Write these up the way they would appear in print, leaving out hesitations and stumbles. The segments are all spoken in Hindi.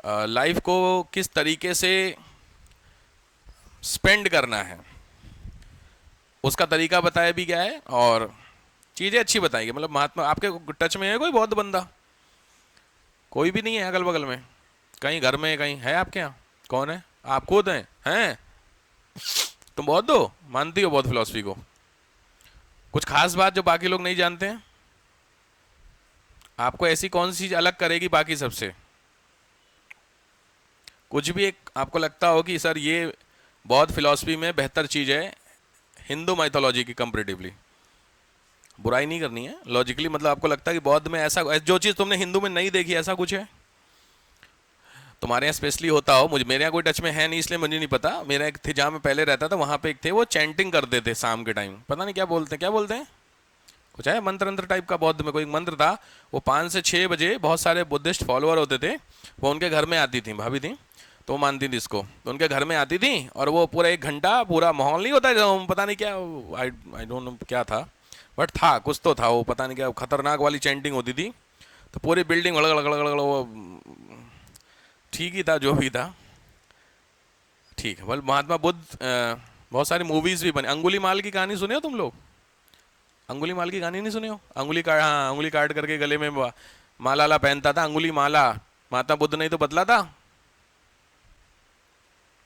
लाइफ को किस तरीके से स्पेंड करना है उसका तरीका बताया भी गया है, और चीज़ें अच्छी बताई गई। मतलब महात्मा आपके टच में है कोई बौद्ध बंदा? कोई भी नहीं है अगल बगल में? कहीं घर में कहीं है आपके यहाँ? कौन है? आप खुद हैं? तुम बौद्ध हो, मानती हो बौद्ध फिलॉसफी को? कुछ खास बात जो बाकी लोग नहीं जानते हैं? आपको ऐसी कौन सी चीज अलग करेगी बाकी सबसे? कुछ भी एक आपको लगता हो कि सर ये बौद्ध फिलॉसफी में बेहतर चीज है हिंदू माइथोलॉजी की कंपेरेटिवली? बुराई नहीं करनी है, लॉजिकली मतलब आपको लगता है कि बौद्ध में ऐसा जो चीज तुमने हिंदू में नहीं देखी ऐसा कुछ है? तुम्हारे यहाँ स्पेशली होता हो, मुझे मेरे यहाँ कोई टच में है नहीं इसलिए मुझे नहीं पता। मेरा एक थे जहाँ मैं पहले रहता था वहाँ पे एक थे, वो चैंटिंग करते थे शाम के टाइम, पता नहीं क्या बोलते हैं, कुछ है मंत्र अंत्र टाइप का। बौद्ध में कोई मंत्र था, वो 5 से 6 बजे बहुत सारे बुद्धिस्ट फॉलोअर होते थे, वो उनके घर में आती थी, भाभी थी तो वो मानती थी इसको, तो उनके घर में आती थी और वो पूरा 1 घंटा पूरा माहौल नहीं होता है, पता नहीं क्या, आई डोंट नो क्या था, बट था कुछ तो था वो, पता नहीं क्या खतरनाक वाली चैंटिंग होती थी, तो पूरी बिल्डिंग वो ठीक ही था जो भी था, ठीक है। महात्मा बुद्ध बहुत सारी मूवीज भी बनी। अंगुली माल की कहानी सुने हो तुम लोग? अंगुली माल की कहानी नहीं सुने हो? अंगुली काट, हाँ, अंगुली काट करके गले में माला ला पहनता था, अंगुली माला। महात्मा बुद्ध ने तो बदला था,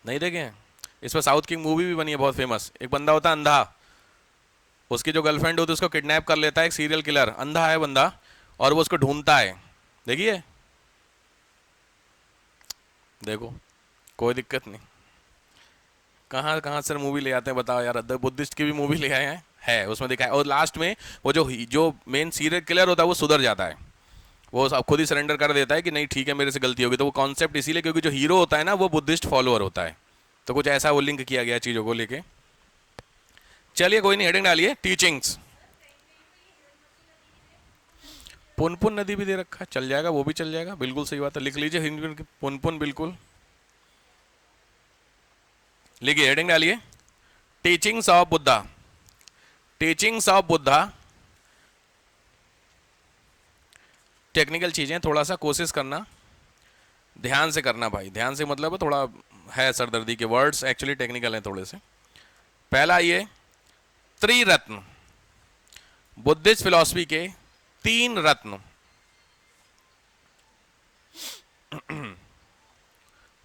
नहीं देखे हैं? इस पर साउथ की मूवी भी बनी है बहुत फेमस। एक बंदा होता है अंधा, उसकी जो गर्लफ्रेंड होती है उसको किडनैप कर लेता है एक सीरियल किलर, अंधा है बंदा, और वो उसको ढूंढता है। देखिए, देखो, कोई दिक्कत नहीं। कहाँ कहाँ से मूवी ले आते हैं बताओ यार, द बुद्धिस्ट की भी मूवी ले आए हैं, है उसमें दिखाया। और लास्ट में वो जो मेन सीरियल किलर होता है वो सुधर जाता है, वो अब खुद ही सरेंडर कर देता है कि नहीं ठीक है मेरे से गलती होगी। तो वो कॉन्सेप्ट इसीलिए क्योंकि जो हीरो होता है ना वो बुद्धिस्ट फॉलोअर होता है, तो कुछ ऐसा वो लिंक किया गया चीज़ों को लेके। चलिए कोई नहीं, हेडिंग डालिए टीचिंग्स। पुनपुन नदी भी दे रखा है, चल जाएगा, वो भी चल जाएगा, बिल्कुल सही बात है, लिख लीजिए हिंदी में पुनपुन, बिल्कुल लिखिए, हेडिंग डालिए teachings of Buddha. Teachings of Buddha, technical चीज़ें थोड़ा सा कोशिश करना, ध्यान से करना भाई, ध्यान से मतलब थोड़ा है सरदर्दी के वर्ड्स, एक्चुअली टेक्निकल हैं थोड़े से। पहला ये त्रिरत्न, बुद्धिस्ट फिलॉसफी के 3 रत्न,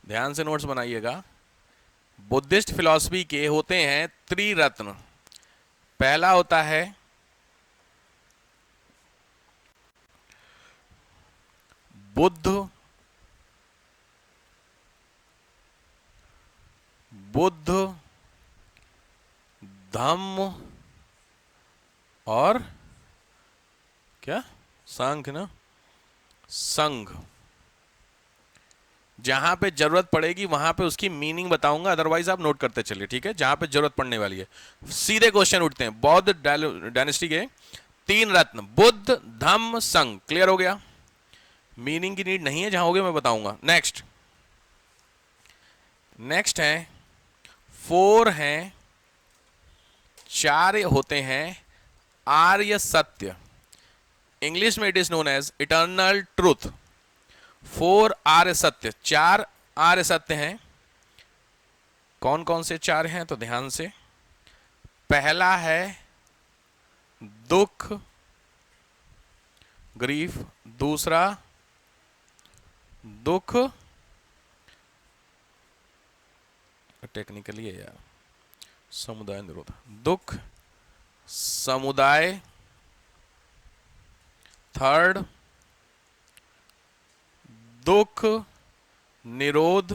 ध्यान से नोट्स बनाइएगा। बुद्धिस्ट फिलॉसफी के होते हैं त्रिरत्न। पहला होता है बुद्ध, बुद्ध, धम्म और क्या, सांख्य ना, संघ। जहां पे जरूरत पड़ेगी वहां पे उसकी मीनिंग बताऊंगा, अदरवाइज आप नोट करते चलिए, ठीक है? जहां पे जरूरत पड़ने वाली है सीधे क्वेश्चन उठते हैं। बौद्ध डायनेस्टी के 3 रत्न, बुद्ध, धम्म, संघ। क्लियर हो गया? मीनिंग की नीड नहीं है, जहां होगे मैं बताऊंगा। नेक्स्ट नेक्स्ट है 4 हैं, 4 होते हैं आर्य सत्य। इंग्लिश में it is known as eternal truth. 4 आर्य सत्य, 4 आर्य सत्य हैं। कौन कौन से 4 हैं तो ध्यान से। पहला है दुख, ग्रीफ। दूसरा दुख, टेक्निकली है यार, समुदाय निरोध, दुख समुदाय। थर्ड दुख निरोध,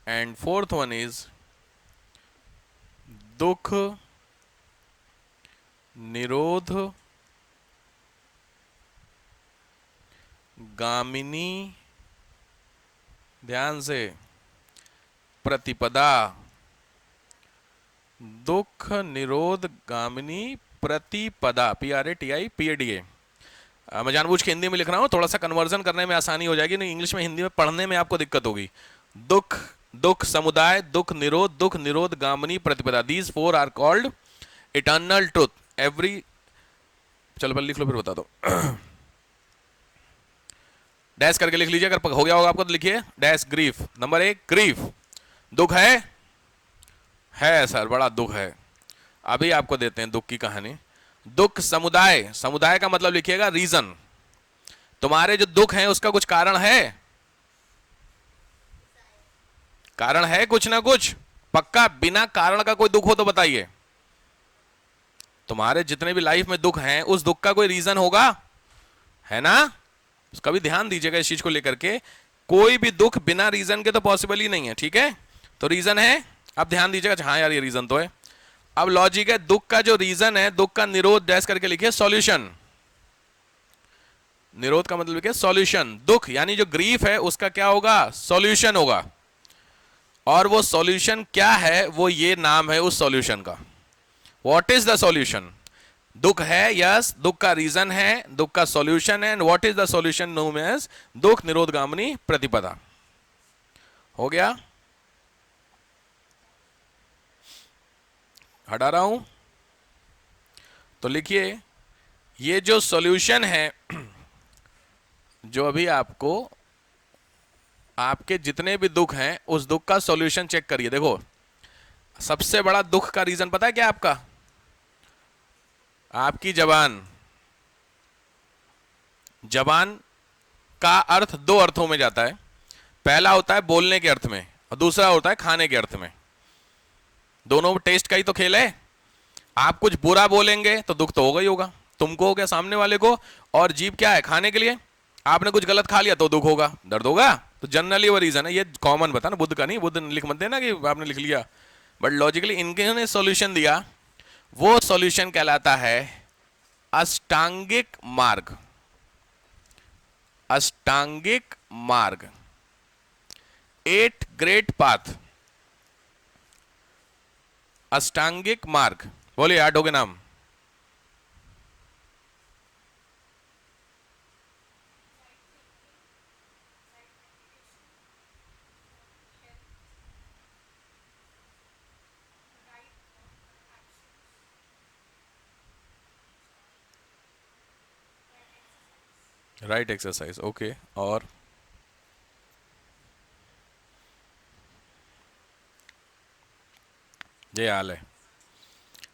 एंड फोर्थ वन इज दुख निरोध गामिनी, ध्यान से, प्रतिपदा। दुख निरोध गामिनी प्रतिपदा, PRATIPADA। मैं जानबूझ के हिंदी में लिख रहा हूं, थोड़ा सा कन्वर्जन करने में आसानी हो जाएगी, नहीं इंग्लिश में हिंदी में पढ़ने में आपको दिक्कत होगी। दुख, दुख समुदाय, दुख निरोध गामिनी प्रतिपदा, these 4 are called eternal truth. Every, चलो पहले लिख लो फिर बता दो। डैश करके लिख लीजिए, अगर हो गया होगा आपको तो लिखिए डैश ग्रीफ। नंबर 1 ग्रीफ, दुख है सर, बड़ा दुख है। अभी आपको देते हैं दुख की कहानी। दुख समुदाय, समुदाय का मतलब लिखिएगा रीजन। तुम्हारे जो दुख है उसका कुछ कारण है, कारण है कुछ ना कुछ पक्का। बिना कारण का कोई दुख हो तो बताइए। तुम्हारे जितने भी लाइफ में दुख हैं उस दुख का कोई रीजन होगा, है ना? उसका भी ध्यान दीजिएगा इस चीज को लेकर के। कोई भी दुख बिना रीजन के तो पॉसिबल ही नहीं है, ठीक है? तो रीजन है, अब ध्यान दीजिएगा। हाँ यार ये रीजन तो है। अब लॉजिक है, दुख का जो रीजन है, दुख का निरोध डैश करके लिखिए सॉल्यूशन। निरोध का मतलब लिखिए सॉल्यूशन। दुख यानी जो ग्रीफ है उसका क्या होगा, सॉल्यूशन होगा। और वो सॉल्यूशन क्या है, वो ये नाम है उस सॉल्यूशन का। What is the solution? दुख है, यस, दुख का रीजन है, दुख का सॉल्यूशन है। And what is the solution known as दुख निरोधगामिनी प्रतिपदा। हो गया? हटा रहा हूं तो लिखिए, ये जो सॉल्यूशन है, जो अभी आपको आपके जितने भी दुख हैं उस दुख का सॉल्यूशन चेक करिए। देखो सबसे बड़ा दुख का रीजन पता है क्या आपका? आपकी जबान। जबान का अर्थ दो अर्थों में जाता है। पहला होता है बोलने के अर्थ में और दूसरा होता है खाने के अर्थ में। दोनों टेस्ट का ही तो खेल है। आप कुछ बुरा बोलेंगे तो दुख तो होगा ही होगा, तुमको हो गया, सामने वाले को। और जीभ क्या है, खाने के लिए। आपने कुछ गलत खा लिया तो दुख होगा, दर्द होगा। तो जनरली वो रीजन है, ये कॉमन बता ना, बुद्ध का नहीं। बुद्ध लिख मत देना कि आपने लिख लिया, बट लॉजिकली इनके सॉल्यूशन दिया। वो सॉल्यूशन कहलाता है अष्टांगिक मार्ग। अष्टांगिक मार्ग, 8 ग्रेट पाथ। अष्टांगिक मार्ग, बोलिए आठों के नाम। Right exercise, okay. और ये हाल है,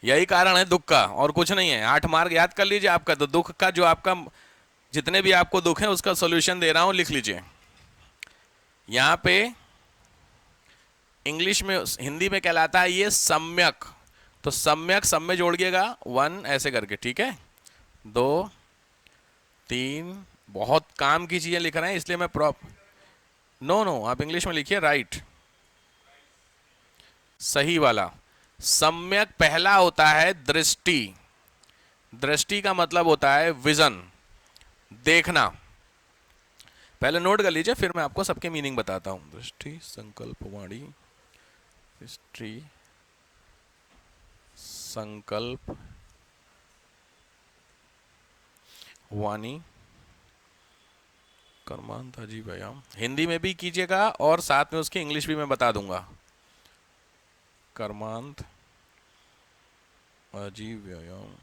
यही कारण है दुख का और कुछ नहीं है। 8 मार्ग याद कर लीजिए आपका। तो दुख का जो आपका जितने भी आपको दुख है उसका सॉल्यूशन दे रहा हूं, लिख लीजिए। यहां पे इंग्लिश में, हिंदी में कहलाता है ये सम्यक। तो सम्यक सब में जोड़िएगा 1 ऐसे करके, ठीक है? 2 3, बहुत काम की चीजें लिख रहे हैं इसलिए मैं नो आप इंग्लिश में लिखिए राइट, सही वाला। सम्यक पहला होता है दृष्टि। दृष्टि का मतलब होता है विजन, देखना। पहले नोट कर लीजिए फिर मैं आपको सबके मीनिंग बताता हूं। दृष्टि, संकल्प, वाणी, दृष्टि, संकल्प, वाणी, कर्मांत, अजीव व्यायाम। हिंदी में भी कीजिएगा और साथ में उसकी इंग्लिश भी मैं बता दूंगा। कर्मांत, अजीव व्यायाम,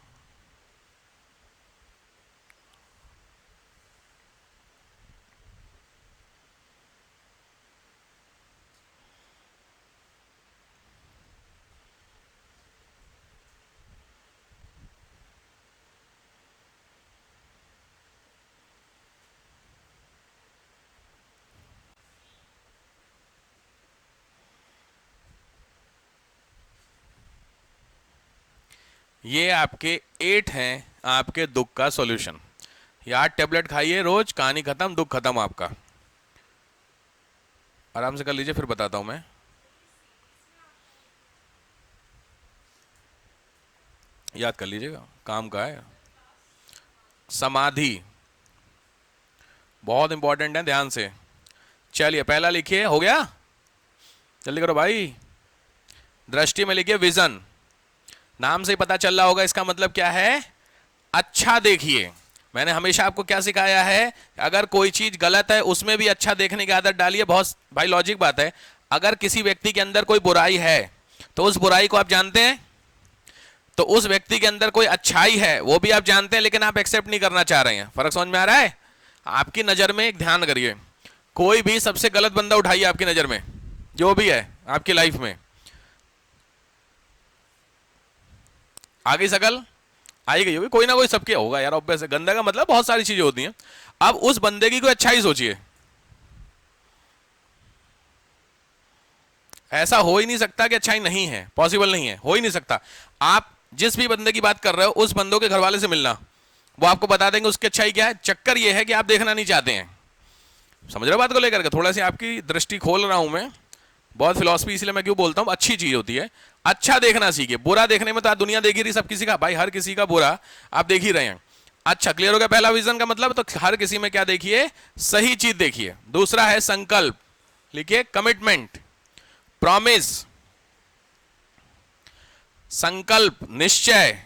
ये आपके 8 हैं आपके दुख का सॉल्यूशन। ये 8 टेबलेट खाइए रोज, कहानी खत्म, दुख खत्म आपका। आराम से कर लीजिए फिर बताता हूं मैं। याद कर लीजिएगा, काम का है। समाधि बहुत इंपॉर्टेंट है, ध्यान से। चलिए पहला लिखिए, हो गया? जल्दी करो भाई। दृष्टि में लिखिए विजन। नाम से ही पता चल रहा होगा इसका मतलब क्या है, अच्छा देखिए। मैंने हमेशा आपको क्या सिखाया है, अगर कोई चीज गलत है उसमें भी अच्छा देखने की आदत डालिए। बहुत भाई लॉजिक बात है। अगर किसी व्यक्ति के अंदर कोई बुराई है तो उस बुराई को आप जानते हैं, तो उस व्यक्ति के अंदर कोई अच्छाई है वो भी आप जानते हैं, लेकिन आप एक्सेप्ट नहीं करना चाह रहे हैं। फर्क समझ में आ रहा है? आपकी नजर में एक ध्यान करिए, कोई भी सबसे गलत बंदा उठाइए आपकी नजर में, जो भी है आपकी लाइफ में, आगे शकल आई गई होगी, कोई ना कोई सबके होगा यार, ऑब्वियस है। गंदा का मतलब बहुत सारी चीजें होती हैं। अब उस बंदे की कोई अच्छाई सोचिए, ऐसा हो ही नहीं सकता कि अच्छाई नहीं है, पॉसिबल नहीं है, हो ही नहीं सकता। आप जिस भी बंदे की बात कर रहे हो उस बंदों के घर वाले से मिलना, वो आपको बता देंगे उसकी अच्छाई क्या है। चक्कर ये है कि आप देखना नहीं चाहते हैं। समझ रहे हो बात को लेकर के? थोड़ा सी आपकी दृष्टि खोल रहा हूं मैं, बहुत फिलॉसफी इसलिए मैं क्यों बोलता हूं, अच्छी चीज होती है। अच्छा देखना सीखिए, बुरा देखने में तो दुनिया देख ही रही सब किसी का, भाई हर किसी का बुरा आप देख ही रहे हैं। अच्छा क्लियर हो गया पहला विजन का मतलब, तो हर किसी में क्या देखिए, सही चीज देखिए। दूसरा है संकल्प, लिखिए कमिटमेंट, प्रॉमिस, संकल्प, निश्चय।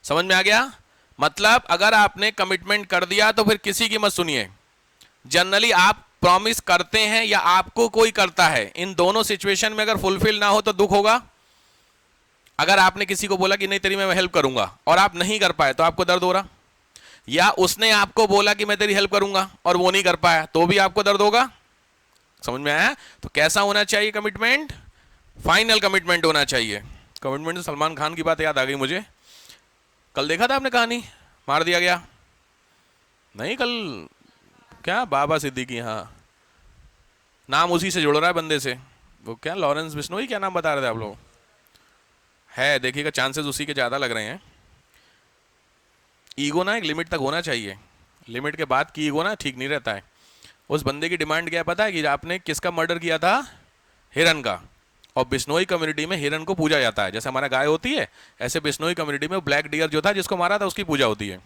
समझ में आ गया? मतलब अगर आपने कमिटमेंट कर दिया तो फिर किसी की मत सुनिए। जनरली आप प्रॉमिस करते हैं या आपको कोई करता है, इन दोनों सिचुएशन में अगर फुलफिल ना हो तो दुख होगा। अगर आपने किसी को बोला कि नहीं तेरी मैं हेल्प करूंगा और आप नहीं कर पाए तो आपको दर्द हो रहा, या उसने आपको बोला कि मैं तेरी हेल्प करूंगा और वो नहीं कर पाया तो भी आपको दर्द होगा। समझ में आया? तो कैसा होना चाहिए कमिटमेंट? फाइनल कमिटमेंट होना चाहिए। कमिटमेंट से सलमान खान की बात याद आ गई मुझे, कल देखा था आपने कहानी, मार दिया गया नहीं कल, क्या बाबा सिद्दीकी, हाँ नाम उसी से जुड़ रहा है बंदे से, वो क्या लॉरेंस बिश्नोई, क्या नाम बता रहे थे आप लोग, है देखिएगा, चांसेस उसी के ज़्यादा लग रहे हैं। ईगो ना एक लिमिट तक होना चाहिए, लिमिट के बाद की ईगो ना ठीक नहीं रहता है। उस बंदे की डिमांड क्या पता है कि आपने किसका मर्डर किया था? हिरन का। और बिश्नोई कम्युनिटी में हिरन को पूजा जाता है, जैसे हमारा गाय होती है ऐसे बिश्नोई कम्युनिटी में ब्लैक डियर जो था जिसको मारा था उसकी पूजा होती है।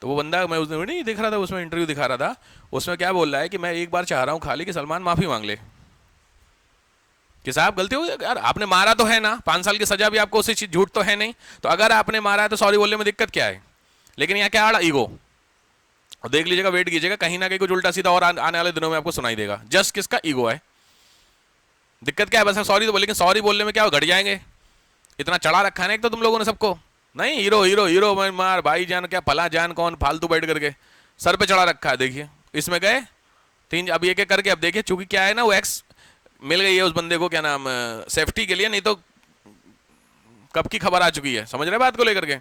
तो वो बंदा, मैं उस दिन नहीं दिख रहा था, उसमें इंटरव्यू दिखा रहा था, उसमें क्या बोल रहा है कि मैं एक बार चाह रहा हूँ खाली कि सलमान माफी मांग ले कि साहब गलती हो गई यार, आपने मारा तो है ना, 5 साल की सजा भी आपको, उसी चीज झूठ तो है नहीं, तो अगर आपने मारा है तो सॉरी बोलने में दिक्कत क्या है? लेकिन यहाँ क्या आ रहा, ईगो। और देख लीजिएगा, वेट कीजिएगा, कहीं ना कहीं कुछ उल्टा सीधा और आने वाले दिनों में आपको सुनाई देगा। जस्ट किसका? ईगो है। दिक्कत क्या है? बस सॉरी तो बोले, लेकिन सॉरी बोलने में क्या हो, घट जाएंगे। इतना चढ़ा रखा है ना एक तो तुम लोगों ने सबको, नहीं हीरो हीरो हीरो मैं मार भाई जान, क्या फला जान कौन, फालतू बैठ करके सर पे चढ़ा रखा है। देखिए इसमें गए 3, अब एक एक करके, अब देखिए चूंकि क्या है ना, वो एक्स मिल गई है उस बंदे को, क्या नाम, सेफ्टी के लिए, नहीं तो कब की खबर आ चुकी है। समझ रहे बात को लेकर के?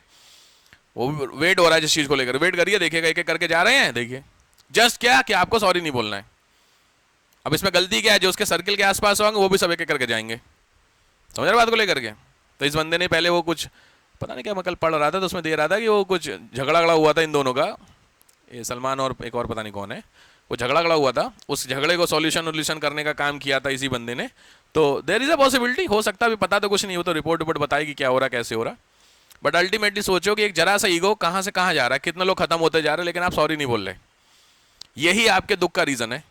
वो वेट हो रहा है जिस चीज को लेकर, वेट करिए, देखिएगा एक एक करके जा रहे हैं। देखिए जस्ट क्या कि आपको सॉरी नहीं बोलना है। अब इसमें गलती क्या है? जो उसके सर्किल के आसपास होंगे वो भी सब एक एक करके जाएंगे। समझ रहे बात को लेकर के? तो इस बंदे ने पहले वो कुछ पता नहीं क्या, मैं कल पढ़ रहा था तो उसमें दे रहा था कि वो कुछ झगड़ा हुआ था इन दोनों का, ये सलमान और एक और पता नहीं कौन है, वो झगड़ा हुआ था, उस झगड़े को सॉल्यूशन करने का काम किया था इसी बंदे ने। तो देयर इज अ पॉसिबिलिटी, हो सकता है, पता तो कुछ नहीं हो, तो रिपोर्ट बताएगी क्या हो रहा कैसे हो रहा। बट अल्टीमेटली सोचो कि एक जरा सा ईगो कहाँ से कहाँ जा रहा है, कितने लोग खत्म होते जा रहे हैं, लेकिन आप सॉरी नहीं बोल रहे। यही आपके दुख का रीजन है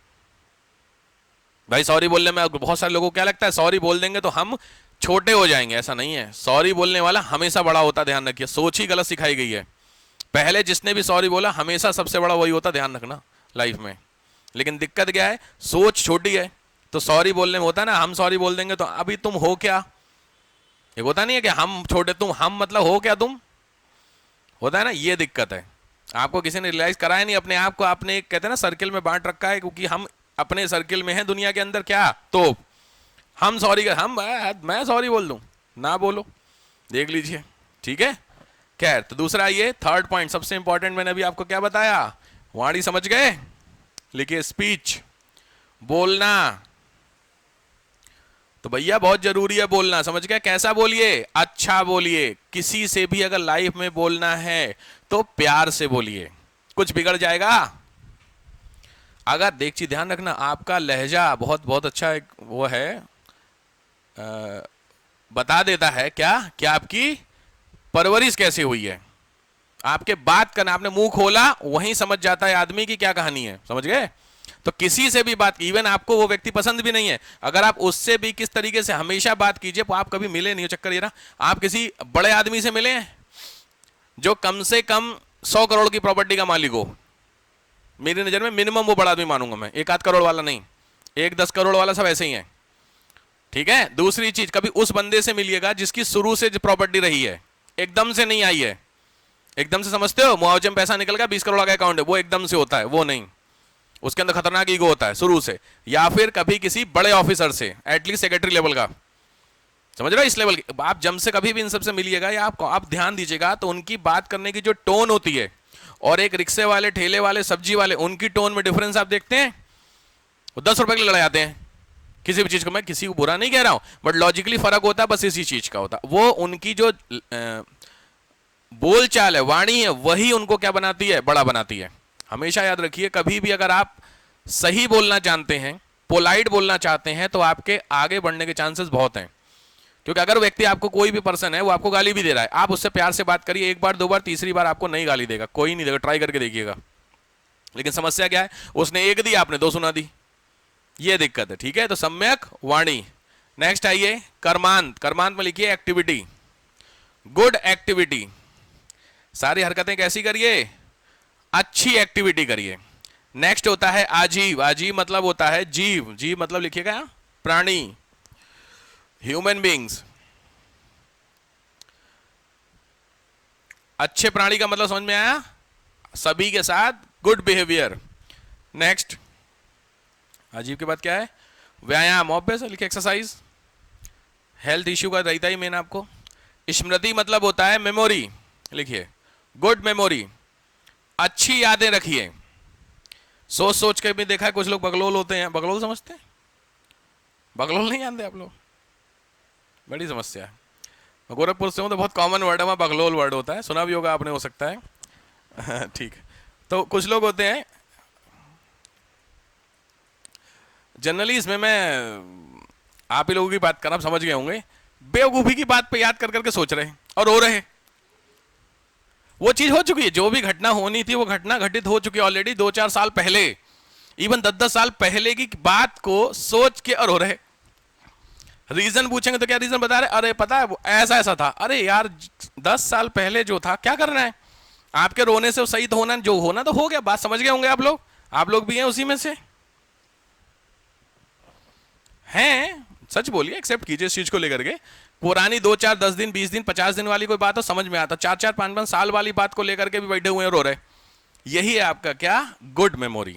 भाई। सॉरी बोलने में बहुत सारे लोगों को क्या लगता है, सॉरी बोल देंगे तो हम छोटे हो जाएंगे। ऐसा नहीं है, सॉरी बोलने वाला हमेशा बड़ा होता, ध्यान रखिए। सोच ही गलत सिखाई गई है। पहले जिसने भी सॉरी बोला हमेशा सबसे बड़ा वही होता, ध्यान रखना लाइफ में। लेकिन दिक्कत क्या है, सोच छोटी है। तो सॉरी बोलने में होता है ना, हम सॉरी बोल देंगे तो अभी तुम हो क्या, ये होता नहीं है कि हम छोटे तुम, हम मतलब हो क्या तुम, होता है ना, ये दिक्कत है। आपको किसी ने रियलाइज कराया नहीं अपने आप को, आपने कहते हैं ना सर्किल में बांट रखा है, क्योंकि हम अपने सर्किल में हैं दुनिया के अंदर, क्या तो हम सॉरी कर, हम मैं सॉरी बोल दूं, ना बोलो, देख लीजिए, ठीक है। खैर, तो दूसरा ये थर्ड पॉइंट सबसे इंपॉर्टेंट, मैंने अभी आपको क्या बताया, वाणी समझ गए? लिखिए स्पीच, बोलना। तो भैया बहुत जरूरी है बोलना, समझ गए? कैसा बोलिए? अच्छा बोलिए। किसी से भी अगर लाइफ में बोलना है तो प्यार से बोलिए, कुछ बिगड़ जाएगा? अगर देखिए ध्यान रखना, आपका लहजा बहुत बहुत अच्छा एक वो है, बता देता है क्या क्या आपकी परवरिश कैसे हुई है। आपके बात करना, आपने मुंह खोला वहीं समझ जाता है आदमी की क्या कहानी है। समझ गए? तो किसी से भी बात, इवन आपको वो व्यक्ति पसंद भी नहीं है, अगर आप उससे भी किस तरीके से हमेशा बात कीजिए, तो आप कभी मिले नहीं हो। चक्कर ये ना, आप किसी बड़े आदमी से मिले हैं जो कम से कम 100 करोड़ की प्रॉपर्टी का मालिक हो, मेरी नजर में मिनिमम वो बड़ा आदमी मानूंगा मैं, 1 आध करोड़ वाला नहीं, 1-10 करोड़ वाला सब ऐसे ही है, ठीक है। दूसरी चीज, कभी उस बंदे से मिलिएगा जिसकी शुरू से प्रॉपर्टी रही है, एकदम से नहीं आई है, एकदम से समझते हो, मुआवजे में पैसा निकल गया 20 करोड़ का अकाउंट है, वो एकदम से होता है, वो नहीं, उसके अंदर खतरनाक ईगो होता है शुरू से, या फिर कभी किसी बड़े ऑफिसर से, एटलीस्ट सेक्रेटरी लेवल का, समझ रहे हो, इस लेवल की। आप जब से कभी भी इन सबसे मिलिएगा या आप ध्यान दीजिएगा तो उनकी बात करने की जो टोन होती है और एक रिक्शे वाले, ठेले वाले, सब्जी वाले, उनकी टोन में डिफरेंस आप देखते हैं। वो 10 रुपए के लिए लड़ जाते हैं किसी भी चीज को, मैं किसी को बुरा नहीं कह रहा हूं, बट लॉजिकली फर्क होता है, बस इसी चीज का होता है। वो उनकी जो बोलचाल है, वाणी है, वही उनको क्या बनाती है, बड़ा बनाती है। हमेशा याद रखिए, कभी भी अगर आप सही बोलना जानते हैं, पोलाइट बोलना चाहते हैं, तो आपके आगे बढ़ने के चांसेस बहुत हैं। क्योंकि अगर व्यक्ति आपको, कोई भी पर्सन है, वो आपको गाली भी दे रहा है, आप उससे प्यार से बात करिए, एक बार, दो बार, तीसरी बार आपको नहीं गाली देगा, कोई नहीं देगा, ट्राई करके देखिएगा। लेकिन समस्या क्या है, उसने एक दी, आपने दो सुना दी, ये दिक्कत है। ठीक है, तो सम्यक वाणी। नेक्स्ट आइए कर्मांत। कर्मांत में लिखिए एक्टिविटी, गुड एक्टिविटी, सारी हरकतें कैसी करिए, अच्छी एक्टिविटी करिए। नेक्स्ट होता है आजीव। आजीव मतलब होता है जीव, जीव मतलब लिखिएगा प्राणी, ह्यूमन बींग्स। अच्छे प्राणी का मतलब समझ में आया, सभी के साथ गुड बिहेवियर। नेक्स्ट अजीब के बाद क्या है, व्यायाम, ऑब्वियस है, लिखिए एक्सरसाइज, हेल्थ इश्यू का रहता ही मेन आपको। स्मृति मतलब होता है मेमोरी, लिखिए गुड मेमोरी, अच्छी यादें रखिए। सोच सोच के भी देखा है कुछ लोग बगलोल होते हैं, बगलोल समझते हैं, बगलोल नहीं जानते आप लोग, बड़ी समस्या है। मैं गोरखपुर से हूँ तो बहुत कॉमन वर्ड है, वहाँ बगलोल वर्ड होता है, सुना भी होगा आपने, हो सकता है। ठीक है, तो कुछ लोग होते हैं, जनरली इसमें मैं आप ही लोगों की बात कर रहा, समझ गए होंगे, बेवकूफ़ी की बात पे याद कर करके सोच रहे हैं और रो रहे हैं। वो चीज़ हो चुकी है, जो भी घटना होनी थी वो घटना घटित हो चुकी है ऑलरेडी 2-4 साल पहले, इवन 10-10 साल पहले की बात को सोच के और हो रहे। रीजन पूछेंगे तो क्या रीजन बता रहे, अरे पता है वो ऐसा ऐसा था। अरे यार 10 साल पहले जो था क्या करना है, आपके रोने से सही तो होना, जो होना तो हो गया, बात समझ गए होंगे आप लोग भी हैं उसी में से हैं, सच बोलिए, एक्सेप्ट कीजिए इस चीज को लेकर के। पुरानी 2-4, 10 दिन, 20 दिन, 50 दिन वाली कोई बात तो समझ में आता, 4-4, 5-5 साल वाली बात को लेकर के भी बैठे हुए हैं, रो रहे। यही है आपका क्या, गुड मेमोरी।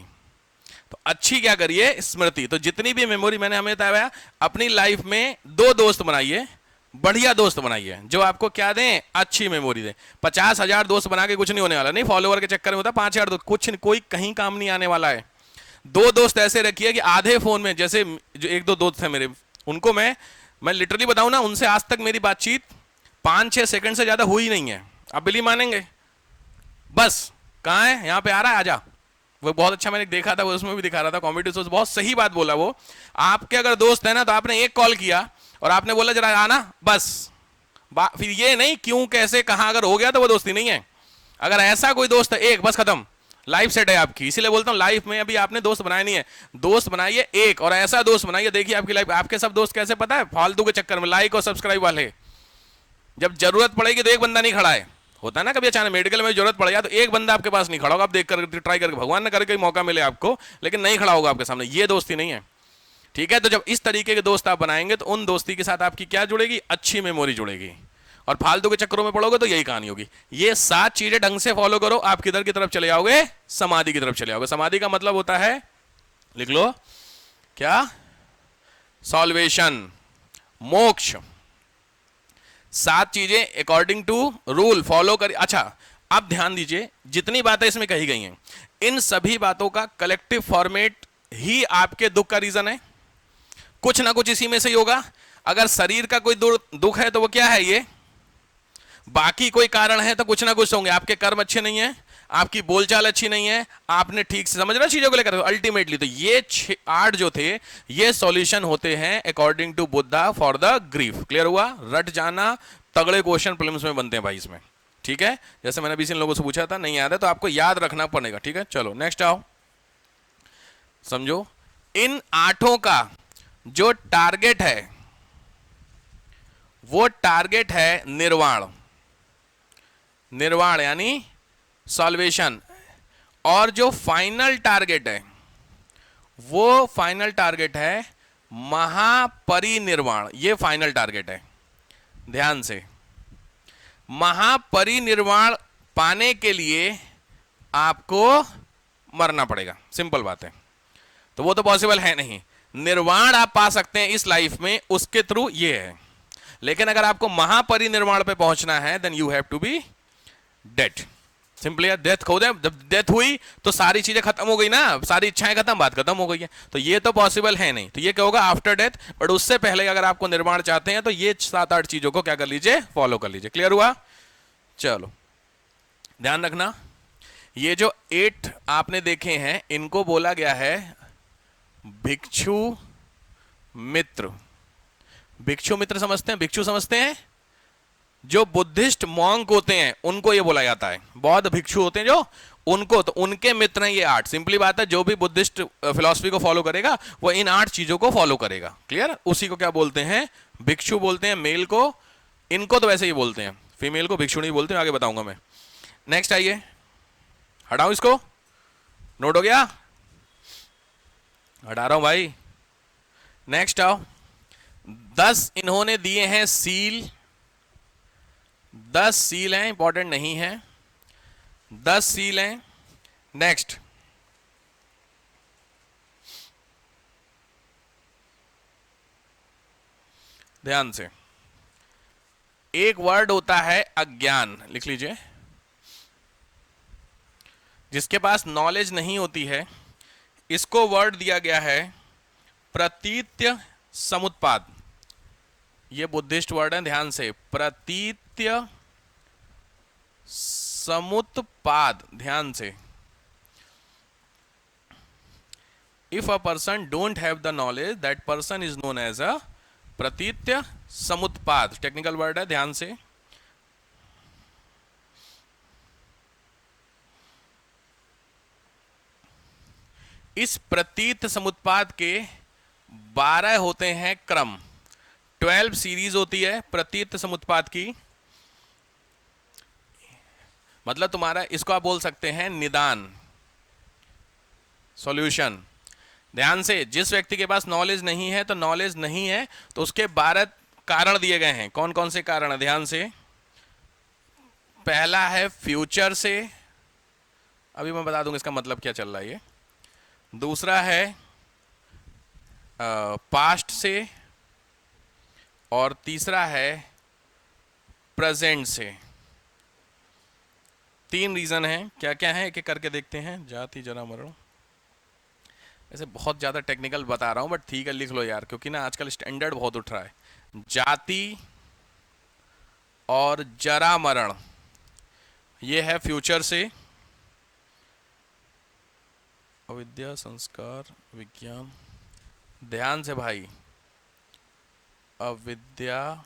तो अच्छी क्या करिए, स्मृति। तो जितनी भी मेमोरी मैंने हमें बताया, अपनी लाइफ में 2 दोस्त बनाइए, बढ़िया दोस्त बनाइए, जो आपको क्या दें, अच्छी मेमोरी दें। 50,000 दोस्त बना के कुछ नहीं होने वाला, नहीं, फॉलोवर के चक्कर में होता 5,000 दोस्त, कुछ कोई कहीं काम नहीं आने वाला है। 2 दोस्त ऐसे रखिए कि आधे फोन में, जैसे जो 1-2 दोस्त हैं मेरे, उनको मैं लिटरली बताऊं ना, उनसे आज तक मेरी बातचीत 5-6 सेकंड से ज्यादा हुई नहीं है। आप बिलीव मानेंगे, बस कहाँ है, यहाँ पे आ रहा है, आजा। वो बहुत अच्छा मैंने देखा था, वो उसमें भी दिखा रहा था, कॉमेडी शो, बहुत सही बात बोला वो। आपके अगर दोस्त है ना, तो आपने एक कॉल किया और आपने बोला जरा आना, बस। फिर ये नहीं क्यों, कैसे, कहाँ, अगर हो गया तो वो दोस्ती नहीं है। अगर ऐसा कोई दोस्त है एक, बस खत्म, लाइफ सेट है आपकी। इसीलिए बोलता हूं, लाइफ में अभी आपने दोस्त बनाए नहीं है, दोस्त बनाइए एक, और ऐसा दोस्त बनाइए, देखिए आपकी लाइफ। आपके सब दोस्त कैसे पता है, फालतू के चक्कर में, लाइक और सब्सक्राइब वाले। जब जरूरत पड़ेगी तो एक बंदा नहीं खड़ा है, होता है ना, कभी अचानक मेडिकल में जरूरत पड़ जाए तो एक बंदा आपके पास नहीं खड़ा होगा, आप देख कर ट्राई करके, भगवान ने करके मौका मिले आपको, लेकिन नहीं खड़ा होगा आपके सामने, ये दोस्ती नहीं है। ठीक है, तो जब इस तरीके के दोस्त आप बनाएंगे तो उन दोस्ती के साथ आपकी क्या जुड़ेगी, अच्छी मेमोरी जुड़ेगी। और फालतू के चक्करों में पड़ोगे तो यही कहानी होगी। ये 7 चीजें ढंग से फॉलो करो, आप किधर की तरफ चले जाओगे, समाधि की तरफ चले जाओगे। समाधि का मतलब होता है, लिख लो क्या, सॉल्वेशन, मोक्ष। 7 चीजें अकॉर्डिंग टू रूल फॉलो कर। अच्छा, अब ध्यान दीजिए, जितनी बातें इसमें कही गई हैं, इन सभी बातों का कलेक्टिव फॉर्मेट ही आपके दुख का रीजन है। कुछ ना कुछ इसी में से ही होगा। अगर शरीर का कोई दुख है तो वो क्या है, ये बाकी कोई कारण है तो कुछ ना कुछ होंगे। आपके कर्म अच्छे नहीं है, आपकी बोलचाल अच्छी नहीं है, आपने ठीक से समझना चीजों को लेकर। अल्टीमेटली तो ये 8 जो थे, ये सॉल्यूशन होते हैं according to Buddha for the grief. Clear हुआ, रट जाना, तगड़े क्वेश्चन प्रीलिम्स में बनते हैं भाई इसमें। ठीक है, जैसे मैंने अभी इन लोगों से पूछा था, नहीं याद है तो आपको याद रखना पड़ेगा। ठीक है, चलो नेक्स्ट आओ, समझो। इन 8 का जो टारगेट है, वो टारगेट है निर्वाण। निर्वाण यानी सॉल्वेशन। और जो फाइनल टारगेट है, वो फाइनल टारगेट है महापरिनिर्वाण। ये फाइनल टारगेट है, ध्यान से। महापरिनिर्वाण पाने के लिए आपको मरना पड़ेगा, सिंपल बात है। तो वो तो पॉसिबल है नहीं। निर्वाण आप पा सकते हैं इस लाइफ में, उसके थ्रू ये है। लेकिन अगर आपको महापरिनिर्वाण पे पहुंचना है then you have to be dead. Simply death खो दे, जब डेथ हुई तो सारी चीजें खत्म हो गई ना, सारी इच्छाएं खत्म, बात खत्म हो गई है। तो ये तो पॉसिबल है नहीं। तो ये क्या होगा आफ्टर डेथ। बट उससे पहले अगर आपको निर्वाण चाहते हैं तो ये 7-8 चीजों को क्या कर लीजिए, फॉलो कर लीजिए। क्लियर हुआ? चलो ध्यान रखना, ये जो 8 आपने देखे हैं इनको बोला गया है भिक्षु मित्र। भिक्षु मित्र समझते हैं? भिक्षु समझते हैं? जो बुद्धिस्ट मॉन्क होते हैं उनको ये बोला जाता है। बौद्ध भिक्षु होते हैं जो, उनको, तो उनके मित्र हैं ये 8। सिंपली बात है, जो भी बुद्धिस्ट फिलॉसफी को फॉलो करेगा वो इन 8 चीजों को फॉलो करेगा। क्लियर? उसी को क्या बोलते हैं? भिक्षु बोलते हैं मेल को। इनको तो वैसे ही बोलते हैं, फीमेल को भिक्षु नहीं बोलते, आगे बताऊंगा मैं। नेक्स्ट आइए, हटाओ इसको, नोट हो गया? हटा रहा हूं भाई। नेक्स्ट आओ, 10 इन्होंने दिए हैं सील। 10 सील हैं, इंपॉर्टेंट नहीं है, 10 सील हैं। नेक्स्ट, ध्यान से, एक वर्ड होता है अज्ञान, लिख लीजिए। जिसके पास नॉलेज नहीं होती है, इसको वर्ड दिया गया है प्रतीत्य समुत्पाद। ये बुद्धिस्ट वर्ड है, ध्यान से, प्रतीत्य समुत्पाद, ध्यान से। If a person don't have the knowledge that person is known as a प्रतीत्य समुत्पाद। टेक्निकल वर्ड है, ध्यान से। इस प्रतीत समुत्पाद के 12 होते हैं क्रम, 12 सीरीज होती है प्रतीत समुत्पाद की। मतलब तुम्हारा, इसको आप बोल सकते हैं निदान, सॉल्यूशन। ध्यान से, जिस व्यक्ति के पास नॉलेज नहीं है, तो नॉलेज नहीं है तो उसके 12 कारण दिए गए हैं। कौन कौन से कारण है? ध्यान से, पहला है फ्यूचर से, अभी मैं बता दूंगा इसका मतलब क्या चल रहा है ये। दूसरा है पास्ट से, और तीसरा है प्रेजेंट से। 3 रीजन हैं। क्या क्या है एक एक करके देखते हैं। जाति जरा मरण, ऐसे बहुत ज़्यादा टेक्निकल बता रहा हूँ बट ठीक है, लिख लो यार, क्योंकि ना आजकल स्टैंडर्ड बहुत उठ रहा है। जाति और जरा मरण, ये है फ्यूचर से। अविद्या, संस्कार, विज्ञान, ध्यान से भाई, अविद्या,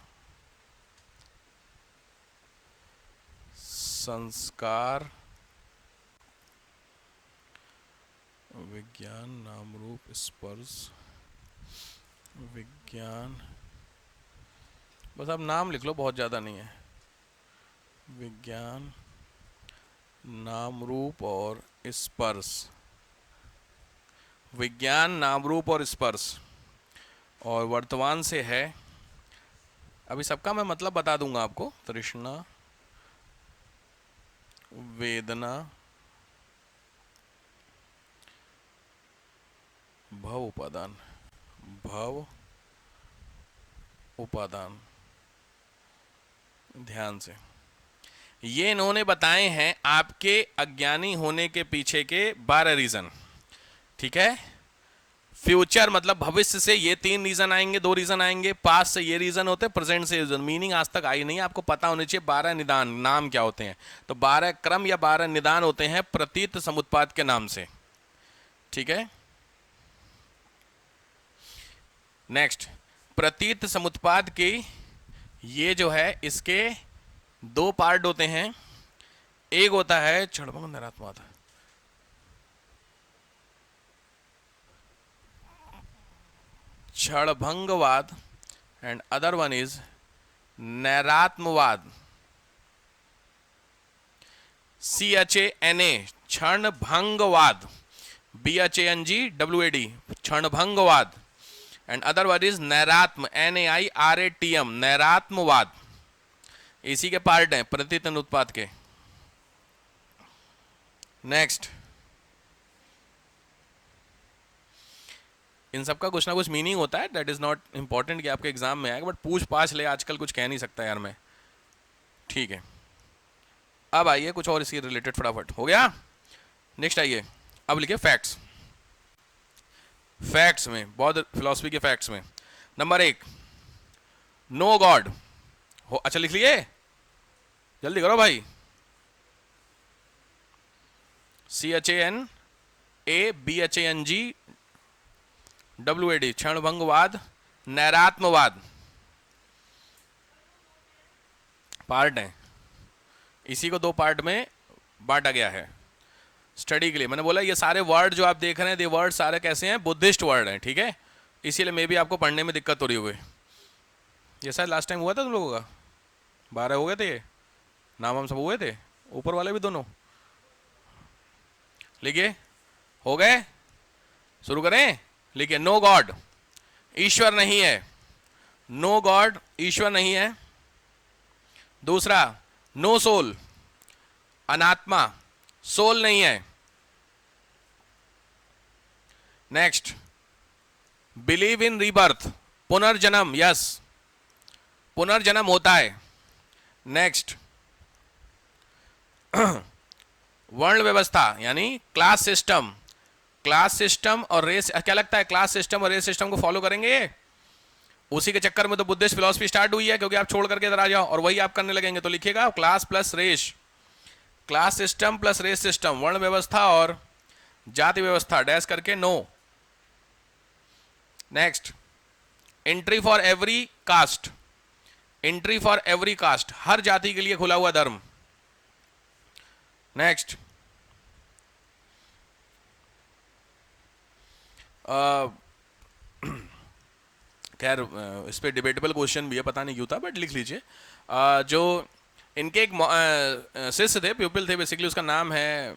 संस्कार, विज्ञान, नाम रूप स्पर्श, विज्ञान, बस आप नाम लिख लो, बहुत ज़्यादा नहीं है। विज्ञान, नाम रूप और स्पर्श, विज्ञान, नाम रूप और स्पर्श। और वर्तमान से है, अभी सबका मैं मतलब बता दूंगा आपको। तृष्णा, वेदना, भव उपादान, भव उपादान। ध्यान से, ये इन्होंने बताए हैं आपके अज्ञानी होने के पीछे के 12 रीजन। ठीक है? फ्यूचर मतलब भविष्य से ये 3 रीजन आएंगे, 2 रीजन आएंगे। पास्ट से ये रीजन होते हैं, प्रेजेंट से रीजन। मीनिंग आज तक आई नहीं, आपको पता होने चाहिए 12 निदान नाम क्या होते हैं। तो 12 क्रम या 12 निदान होते हैं प्रतीत समुत्पाद के नाम से। ठीक है? नेक्स्ट, प्रतीत समुत्पाद की ये जो है, इसके 2 पार्ट होते हैं। एक होता है क्षणभंग नैरात्मवाद, क्षणभंगवाद, एंड अदर वन इज नैरात्मवाद। CHANA, क्षणभंगवाद, BHANGWAD, क्षणभंगवाद। एंड अदर वर्ड इज नैरात्म, NAIRATM, नैरात्मवाद। इसी के पार्ट हैं प्रतीत अनुत्पाद के। नेक्स्ट, इन सब का कुछ ना कुछ मीनिंग होता है, दैट इज नॉट इंपॉर्टेंट कि आपके एग्जाम में आएगा, बट पूछ पाछ ले आजकल कुछ कह नहीं सकता यार मैं। ठीक है, अब आइए कुछ और इसके रिलेटेड फटाफट हो गया। नेक्स्ट आइए, अब लिखिए फैक्ट्स। फैक्ट्स में, बौद्ध फिलॉसफी के फैक्ट्स में नंबर 1, नो गॉड हो। अच्छा लिख लिए, जल्दी करो भाई। CHANABHANGWAD, क्षणभंगवाद, नैरात्मवाद पार्ट है, इसी को 2 पार्ट में बांटा गया है स्टडी के लिए। मैंने बोला ये सारे वर्ड जो आप देख रहे हैं, ये वर्ड सारे कैसे हैं, बुद्धिस्ट वर्ड हैं, ठीक है, इसीलिए मे भी आपको पढ़ने में दिक्कत हो रही होगी। ये शायद लास्ट टाइम हुआ था तुम लोगों का, 12 हो गए थे ये, नाम हम सब हुए थे, ऊपर वाले भी दोनों। लिखिए, हो गए, शुरू करें। लिखिए, नो गॉड, ईश्वर नहीं है। नो गॉड, ईश्वर नहीं है। दूसरा, नो सोल, अनात्मा, सोल नहीं है। नेक्स्ट, बिलीव इन रीबर्थ, पुनर्जन्म, यस, पुनर्जन्म होता है। नेक्स्ट, वर्ण व्यवस्था यानी क्लास सिस्टम, क्लास सिस्टम और रेस, क्या लगता है क्लास सिस्टम और रेस सिस्टम को फॉलो करेंगे ये? उसी के चक्कर में तो बुद्धिस्ट फिलॉसफी स्टार्ट हुई है, क्योंकि आप छोड़ करके इधर आ जाओ और वही आप करने लगेंगे। तो लिखिएगा class plus race, class system plus race system, वर्ण व्यवस्था और जाति व्यवस्था, डैश करके नो। Next, entry for every caste, entry for every caste, हर जाति के लिए खुला हुआ धर्म। नेक्स्ट, खैर इस पे डिबेटेबल क्वेश्चन भी है, पता नहीं क्यों था, बट लिख लीजिए। जो इनके एक शिष्य थे, प्यूपिल थे बेसिकली, उसका नाम है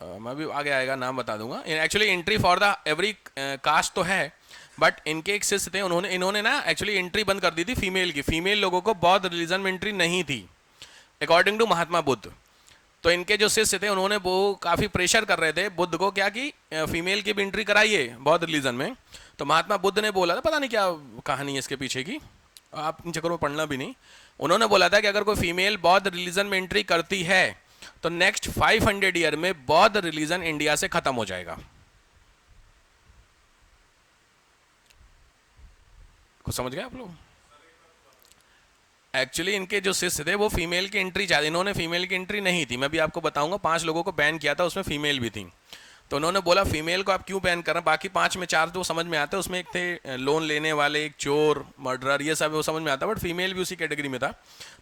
मैं भी आगे आएगा नाम बता दूंगा। Actually entry for the every caste तो है, बट इनके एक शिष्य थे, इन्होंने ना एक्चुअली एंट्री बंद कर दी थी फीमेल की। फीमेल लोगों को बौद्ध रिलीजन में एंट्री नहीं थी अकॉर्डिंग टू महात्मा बुद्ध। तो इनके जो शिष्य थे उन्होंने वो काफ़ी प्रेशर कर रहे थे बुद्ध को, क्या कि फीमेल की भी एंट्री कराइए बौद्ध रिलीजन में। तो महात्मा बुद्ध ने बोला था, पता नहीं क्या कहानी है इसके पीछे की, आप इन चक्करों में पढ़ना भी नहीं। उन्होंने बोला था कि अगर कोई फीमेल बौद्ध रिलीजन में एंट्री करती है तो नेक्स्ट 500 ईयर में बौद्ध रिलीजन इंडिया से खत्म हो जाएगा। कुछ समझ गए आप लोग? एक्चुअली इनके जो शिष्य थे वो फीमेल की एंट्री चाहते, इन्होंने फीमेल की एंट्री नहीं थी। मैं भी आपको बताऊंगा, 5 लोगों को बैन किया था, उसमें फीमेल भी थी। तो उन्होंने बोला फीमेल को आप क्यों बैन कर रहे हैं, बाकी 5 में 4 तो समझ में आते हैं, उसमें एक थे लोन लेने वाले, एक चोर, मर्डरर, ये सब वो समझ में आता, बट फीमेल भी उसी कैटेगरी में था।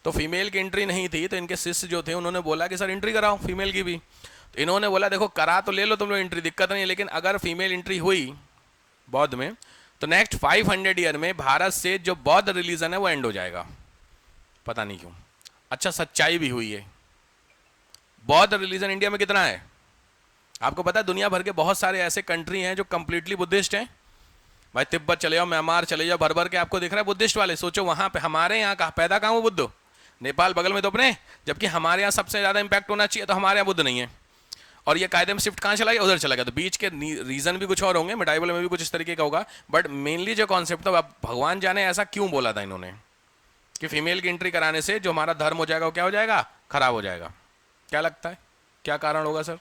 तो फीमेल की एंट्री नहीं थी, तो इनके शिष्य जो थे उन्होंने बोला कि सर एंट्री कराओ फीमेल की भी। तो इन्होंने बोला देखो करा तो ले लो तुम लोग एंट्री, दिक्कत नहीं है, लेकिन अगर फीमेल एंट्री हुई बौद्ध में तो नेक्स्ट 500 ईयर में भारत से जो बौद्ध रिलीजन है वो एंड हो जाएगा। पता नहीं क्यों। अच्छा, सच्चाई भी हुई है। बौद्ध रिलीजन इंडिया में कितना है आपको पता है? दुनिया भर के बहुत सारे ऐसे कंट्री हैं जो कंप्लीटली बुद्धिस्ट हैं। भाई तिब्बत चले जाओ, म्यांमार चले जाओ, भर भर के आपको दिख रहा है बुद्धिस्ट वाले। सोचो वहां पे, हमारे यहाँ कहा पैदा कहाँ हो बुद्ध? नेपाल बगल में तो अपने, जबकि हमारे यहाँ सबसे ज्यादा इंपैक्ट होना चाहिए, तो हमारे यहाँ बुद्ध नहीं है। और ये कायदे में शिफ्ट कहाँ चला गया? उधर चला गया। तो बीच के रीजन भी कुछ और होंगे, मिटाइबल में भी कुछ इस तरीके का होगा, बट मेनली जो कॉन्सेप्ट था, भगवान जाने ऐसा क्यों बोला था इन्होंने कि फीमेल की एंट्री कराने से जो हमारा धर्म हो जाएगा वो क्या हो जाएगा? खराब हो जाएगा। क्या लगता है क्या कारण होगा सर?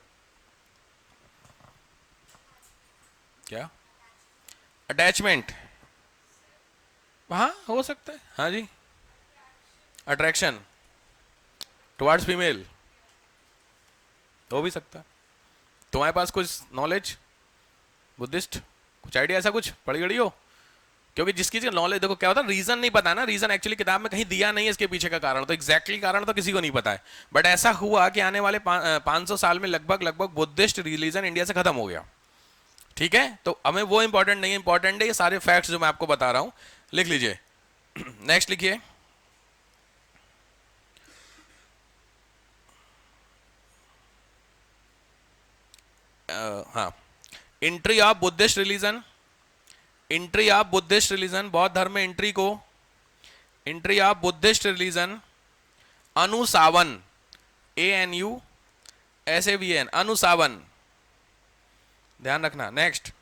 क्या? अटैचमेंट? हाँ हो सकता है, हाँ जी। अट्रैक्शन टुवर्ड्स फीमेल हो भी सकता है। तुम्हारे पास कुछ नॉलेज बुद्धिस्ट, कुछ आइडिया, ऐसा कुछ पढ़ी गढ़ी हो? क्योंकि जिसकी नॉलेज, देखो क्या होता है, रीजन नहीं पता ना, रीजन एक्चुअली किताब में कहीं दिया नहीं है इसके पीछे का कारण, तो एग्जैक्टली कारण तो किसी को नहीं पता है। बट ऐसा हुआ कि आने वाले 500 साल में लगभग बुद्धिस्ट रिलीजन इंडिया से खत्म हो गया। ठीक है, तो हमें वो इंपॉर्टेंट नहीं है, इंपॉर्टेंट है ये सारे फैक्ट्स जो मैं आपको बता रहा हूं। लिख लीजिए। नेक्स्ट लिखिए, हाँ, entry of Buddhist religion, entry of Buddhist religion, बौद्ध धर्म में एंट्री को, एंट्री ऑफ बुद्धिस्ट रिलीजन अनुसावन, ANU, SAVN, अनुसावन, ध्यान रखना। नेक्स्ट,